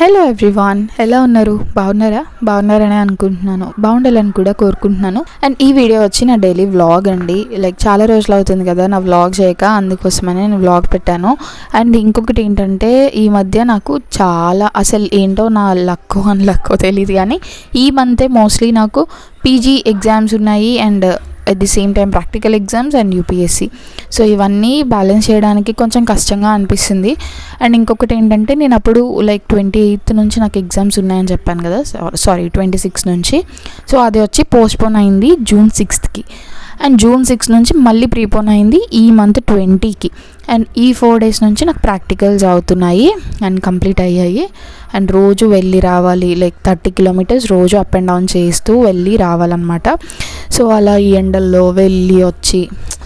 Hello everyone, ఎలా ఉన్నారు? బాగున్నారని అనుకుంటున్నాను, బాగుండాలని కూడా కోరుకుంటున్నాను. అండ్ ఈ వీడియో వచ్చి నా డైలీ వ్లాగ్ అండి. లైక్ చాలా రోజులు అవుతుంది కదా నా వ్లాగ్ చేయక, అందుకోసమనే నేను వ్లాగ్ పెట్టాను. అండ్ ఇంకొకటి ఏంటంటే, ఈ మధ్య నాకు చాలా అసలు ఏంటో నా లక్కో తెలియదు కానీ ఈ మంతే మోస్ట్లీ నాకు పీజీ ఎగ్జామ్స్ ఉన్నాయి and at the same time practical exams and UPSC. So ఇవన్నీ బ్యాలెన్స్ చేయడానికి కొంచెం కష్టంగా అనిపిస్తుంది. అండ్ ఇంకొకటి ఏంటంటే, నేను అప్పుడు లైక్ 28th నుంచి నాకు ఎగ్జామ్స్ ఉన్నాయని చెప్పాను కదా, 26 నుంచి. సో అది వచ్చి పోస్ట్పోన్ అయింది June 6th అండ్ June 6 నుంచి మళ్ళీ ప్రీపోన్ అయింది ఈ మంత్ 20కి. అండ్ ఈ 4 days నుంచి నాకు ప్రాక్టికల్స్ అవుతున్నాయి అండ్ కంప్లీట్ అయ్యాయి. అండ్ రోజు వెళ్ళి రావాలి, లైక్ 30 kilometers రోజు అప్ అండ్ డౌన్ చేస్తూ వెళ్ళి రావాలన్నమాట. సో అలా ఈ ఎండల్లో వెళ్ళి వచ్చి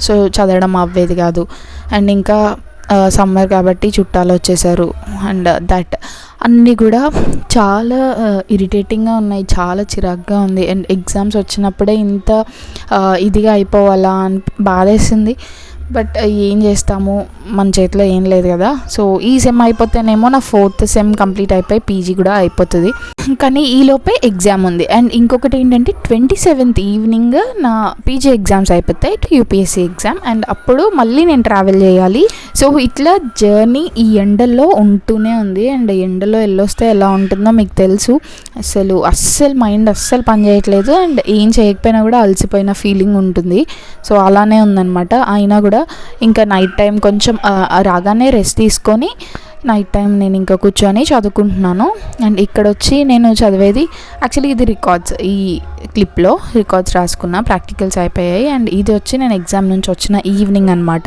సో చదవడం అవ్వేది కాదు. అండ్ ఇంకా సమ్మర్ కాబట్టి చుట్టాలు వచ్చేసారు అండ్ దట్ అన్నీ కూడా చాలా ఇరిటేటింగ్గా ఉన్నాయి, చాలా చిరాగ్గా ఉంది. అండ్ ఎగ్జామ్స్ వచ్చినప్పుడే ఇంత ఇదిగా అయిపోవాలా అని బాధేసింది. బట్ ఏం చేస్తాము, మన చేతిలో ఏం లేదు కదా. సో ఈ సెమ్ అయిపోతేనేమో నా 4th సెమ్ కంప్లీట్ అయిపోయి పీజీ కూడా అయిపోతుంది. కానీ ఈలోపే ఎగ్జామ్ ఉంది. అండ్ ఇంకొకటి ఏంటంటే 27th ఈవినింగ్ నా పీజీ ఎగ్జామ్స్ అయిపోతాయి, యూపీఎస్సీ ఎగ్జామ్. అండ్ అప్పుడు మళ్ళీ నేను ట్రావెల్ చేయాలి. సో ఇట్లా జర్నీ ఈ ఎండల్లో ఉంటూనే ఉంది. అండ్ ఎండలో వెళ్ళొస్తే ఎలా ఉంటుందో మీకు తెలుసు. అస్సలు మైండ్ అస్సలు పని చేయట్లేదు. అండ్ ఏం చేయకపోయినా కూడా అలసిపోయిన ఫీలింగ్ ఉంటుంది. సో అలానే ఉందన్నమాట. అయినా కూడా ఇంకా నైట్ టైం కొంచెం రాగానే రెస్ట్ తీసుకొని నైట్ టైం నేను ఇంకా కూర్చొని చదువుకుంటున్నాను. అండ్ ఇక్కడ వచ్చి నేను చదివేది యాక్చువల్లీ ఇది రికార్డ్స్, ఈ క్లిప్లో రికార్డ్స్ రాసుకున్న, ప్రాక్టికల్స్ అయిపోయాయి. అండ్ ఇది వచ్చి నేను ఎగ్జామ్ నుంచి వచ్చిన ఈవినింగ్ అనమాట.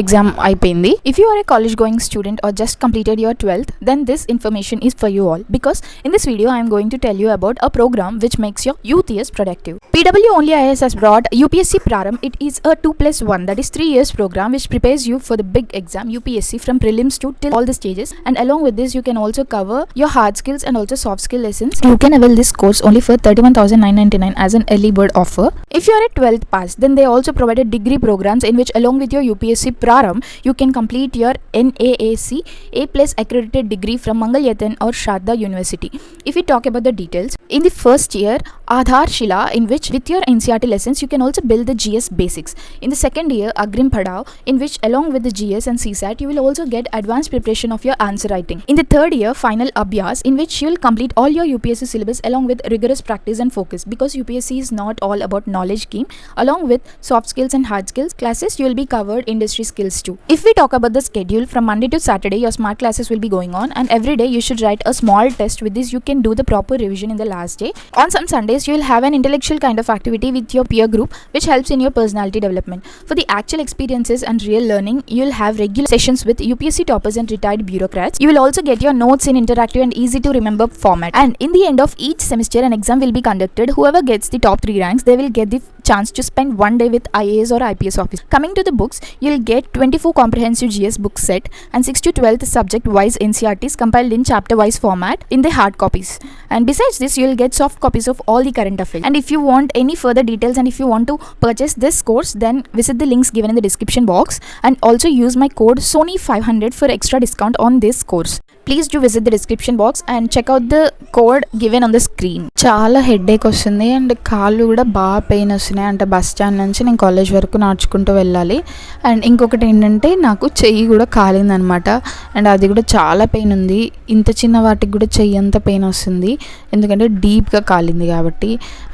ఎగ్జామ్ అయిపోయింది. If you are a college going student or just completed your 12th, then this information is for you all, because in this video I am going to tell you about a program which makes your youth years productive. PW Only IAS has brought UPSC Praram. It is a 2+1, that is 3 years program which prepares you for the big exam UPSC from prelims to till all the stages. And along with this you can also cover your hard skills and also soft skill lessons. You can avail this course only for 31,999 as an early bird offer. If you are a 12th pass, then they also provided degree programs in which along with your UPSC Praram you can complete your NAAC A+ accredited degree from Mangalyatan or Sharda University. If we talk about the details, in the first year Aadhar Shila, in which with your NCERT lessons you can also build the GS basics. In the second year Agrim Padhav, in which along with the GS and CSAT you will also get advanced preparation of your answer writing. In the third year Final Abhyas, in which you will complete all your UPSC syllabus along with rigorous practice and focus, because UPSC is not all about knowledge game. Along with soft skills and hard skills classes you will be covered industry skills too. If we talk about the schedule, from Monday to Saturday your smart classes will be going on, and every day you should write a small test. With this you can do the proper revision in the last day. On some Sundays you will have an intellectual kind of activity with your peer group which helps in your personality development. For the actual experiences and real learning, you will have regular sessions with UPSC toppers and retired bureaucrats. You will also get your notes in interactive and easy to remember format. And in the end of each semester an exam will be conducted. Whoever gets the top 3 ranks, they will get the chance to spend one day with IAS or IPS office. Coming to the books, you will get 24 comprehensive GS book set and 6 to 12th subject wise NCERTs compiled in chapter wise format in the hard copies. And besides this you will get soft copies of all the current affairs. And if you want any further details and if you want to purchase this course, then visit the links given in the description box and also use my code SONY500 for extra discount on this course. Please do visit the description box and check out the code given on the screen. చాలా headache వస్తుంది and కాళ్ళు కూడా బాగా pain వస్తున్నాయి. అంటే bus stand నుంచి నేను college వరకు నడుచుకుంటూ వెళ్ళాలి. అండ్ ఇంకొకటి ఏంటంటే, నాకు చెయ్యి కూడా కాలిందనమాట. అండ్ అది కూడా చాలా పెయిన్ ఉంది. ఇంత చిన్న వాటికి కూడా చెయ్యి అంత పెయిన్ వస్తుంది, ఎందుకంటే డీప్గా కాలింది కాబట్టి.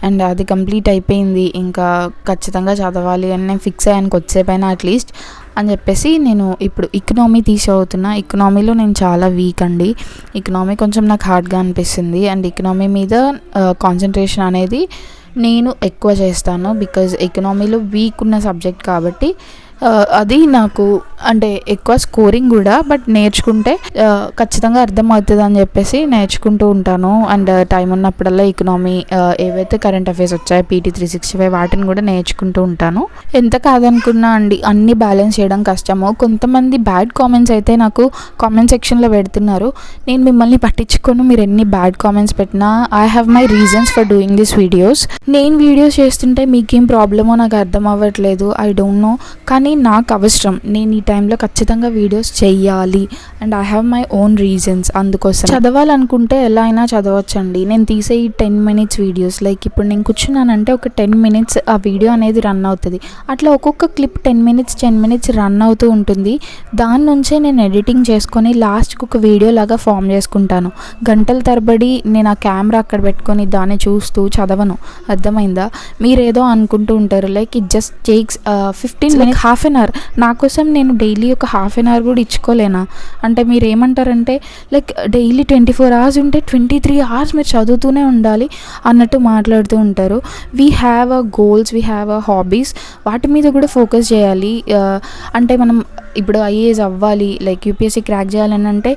అండ్ అది కంప్లీట్ అయిపోయింది, ఇంకా ఖచ్చితంగా చదవాలి అని నేను ఫిక్స్ అయ్యాను కొద్దిసేపైనా అట్లీస్ట్ అని చెప్పేసి నేను ఇప్పుడు ఎకనామీ చదువుతున్నా. ఎకనామీలో నేను చాలా వీక్ అండి. ఎకనామీ కొంచెం నాకు హార్డ్గా అనిపిస్తుంది. అండ్ ఎకనామీ మీద కాన్సన్ట్రేషన్ అనేది నేను ఎక్కువ చేస్తాను, బికాజ్ ఎకనామీలో వీక్ ఉన్న సబ్జెక్ట్ కాబట్టి అది నాకు అంటే ఎక్కువ స్కోరింగ్ కూడా, బట్ నేర్చుకుంటే ఖచ్చితంగా అర్థమవుతుంది అని చెప్పేసి నేర్చుకుంటూ ఉంటాను. అండ్ టైం ఉన్నప్పుడల్లా ఎకనామీ ఏవైతే కరెంట్ అఫైర్స్ వచ్చాయో PT 365 వాటిని కూడా నేర్చుకుంటూ ఉంటాను. ఎంత కాదనుకున్నా అండి, అన్నీ బ్యాలెన్స్ చేయడం కష్టము. కొంతమంది బ్యాడ్ కామెంట్స్ అయితే నాకు కామెంట్ సెక్షన్లో పెడుతున్నారు. నేను మిమ్మల్ని పట్టించుకోను, మీరు ఎన్ని బ్యాడ్ కామెంట్స్ పెట్టినా. I have my reasons for doing this videos. నేను వీడియోస్ చేస్తుంటే మీకేం ప్రాబ్లమో నాకు అర్థం అవ్వట్లేదు, ఐ డోంట్ నో. కానీ కానీ నాకు అవసరం, నేను ఈ టైంలో ఖచ్చితంగా వీడియోస్ చెయ్యాలి and I have my own reasons. అందుకోసం చదవాలనుకుంటే ఎలా అయినా చదవచ్చండి. నేను తీసే ఈ 10 minutes వీడియోస్, లైక్ ఇప్పుడు నేను కూర్చున్నానంటే ఒక 10 minutes ఆ వీడియో అనేది రన్ అవుతుంది. అట్లా ఒక్కొక్క క్లిప్ 10 minutes రన్ అవుతూ ఉంటుంది. దాని నుంచే నేను ఎడిటింగ్ చేసుకొని లాస్ట్కి ఒక వీడియో లాగా ఫామ్ చేసుకుంటాను. గంటల తరబడి నేను ఆ కెమెరా అక్కడ పెట్టుకొని దాన్ని చూస్తూ చదవను. అర్థమైందా? మీరేదో అనుకుంటూ ఉంటారు like it just takes 15 minutes, half an hour. నా కోసం నేను డైలీ ఒక హాఫ్ అన్ అవర్ కూడా ఇచ్చుకోలేనా? అంటే మీరు ఏమంటారంటే లైక్ డైలీ 24 hours ఉంటే 23 hours మీరు చదువుతూనే ఉండాలి అన్నట్టు మాట్లాడుతూ ఉంటారు. We have a goals, we have a hobbies, వాటి మీద కూడా ఫోకస్ చేయాలి. అంటే మనం ఇప్పుడు ఐఏఎస్ అవ్వాలి, లైక్ యూపీఎస్సీ క్రాక్ చేయాలని అంటే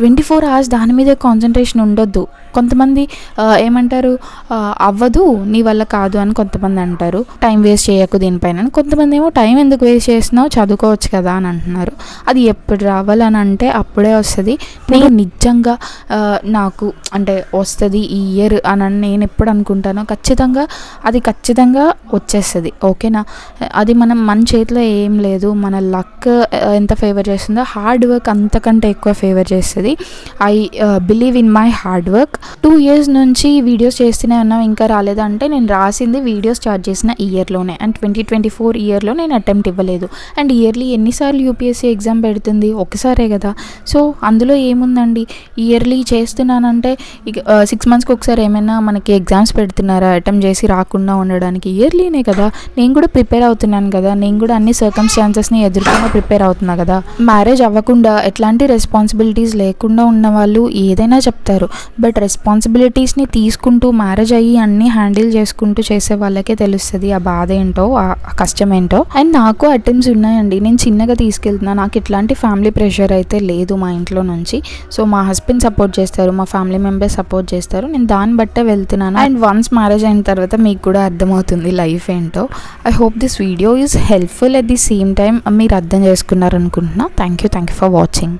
24 hours దాని మీదే కాన్సన్ట్రేషన్ ఉండొద్దు. కొంతమంది ఏమంటారు, అవ్వదు నీ వల్ల కాదు అని కొంతమంది అంటారు, టైం వేస్ట్ చేయకు దీనిపైన. కొంతమంది ఏమో టైం ఎందుకు వేస్ట్ చేస్తున్నావు, చదువుకోవచ్చు కదా అని అంటున్నారు. అది ఎప్పుడు రావాలని అంటే అప్పుడే వస్తుంది. నేను నిజంగా నాకు అంటే వస్తుంది ఈ ఇయర్ అని నేను ఎప్పుడు అనుకుంటానో ఖచ్చితంగా వచ్చేస్తుంది. ఓకేనా? అది మన చేతిలో ఏం లేదు. మన లక్ ఎంత ఫేవర్ చేస్తుందో హార్డ్ వర్క్ అంతకంటే ఎక్కువ ఫేవర్ చేస్తుంది. I believe in my hard work. 2 years నుంచి వీడియోస్ చేస్తూనే ఉన్నాం, ఇంకా రాలేదంటే నేను రాసింది వీడియోస్ స్టార్ట్ చేసిన ఇయర్లోనే. అండ్ 2024 ఇయర్లో నేను అటెంప్ట్ ఇవ్వలేదు. అండ్ ఇయర్లీ ఎన్నిసార్లు యూపీఎస్సీ ఎగ్జామ్ పెడుతుంది? ఒకసారే కదా. సో అందులో ఏముందండి, ఇయర్లీ చేస్తున్నానంటే 6 monthsకి ఒకసారి ఏమైనా మనకి ఎగ్జామ్స్ పెడుతున్నారా అటెంప్ట్ చేసి రాకుండా ఉండడానికి? ఇయర్లీనే కదా. నేను కూడా ప్రిపేర్ అవుతున్నాను కదా, నేను కూడా అన్ని సర్కమ్స్టాన్సెస్ని ఎదుర్కొని ప్రిపేర్ అవుతున్నా కదా. మ్యారేజ్ అవ్వకుండా ఎట్లాంటి రెస్పాన్సిబిలిటీస్ లేకుండా ఉన్న వాళ్ళు ఏదైనా చెప్తారు, బట్ రెస్పాన్సిబిలిటీస్ని తీసుకుంటూ మ్యారేజ్ అయ్యి అన్నీ హ్యాండిల్ చేసుకుంటూ చేసే వాళ్ళకే తెలుస్తుంది ఆ బాధ ఏంటో, ఆ కష్టం ఏంటో. అండ్ నాకు అటెంప్ట్స్ ఉన్నాయండి, నేను చిన్నగా తీసుకెళ్తున్నా. నాకు ఇట్లాంటి ఫ్యామిలీ ప్రెషర్ అయితే లేదు మా ఇంట్లో నుంచి. సో మా హస్బెండ్ సపోర్ట్ చేస్తారు, మా ఫ్యామిలీ మెంబర్స్ సపోర్ట్ చేస్తారు, నేను దాన్ని బట్టే వెళ్తున్నాను. అండ్ వన్స్ మ్యారేజ్ అయిన తర్వాత మీకు కూడా అర్థమవుతుంది లైఫ్ ఏంటో. I hope this video is helpful. At the same time మీరు అర్థం చేసుకున్నారనుకుంటున్నా. Thank you for watching.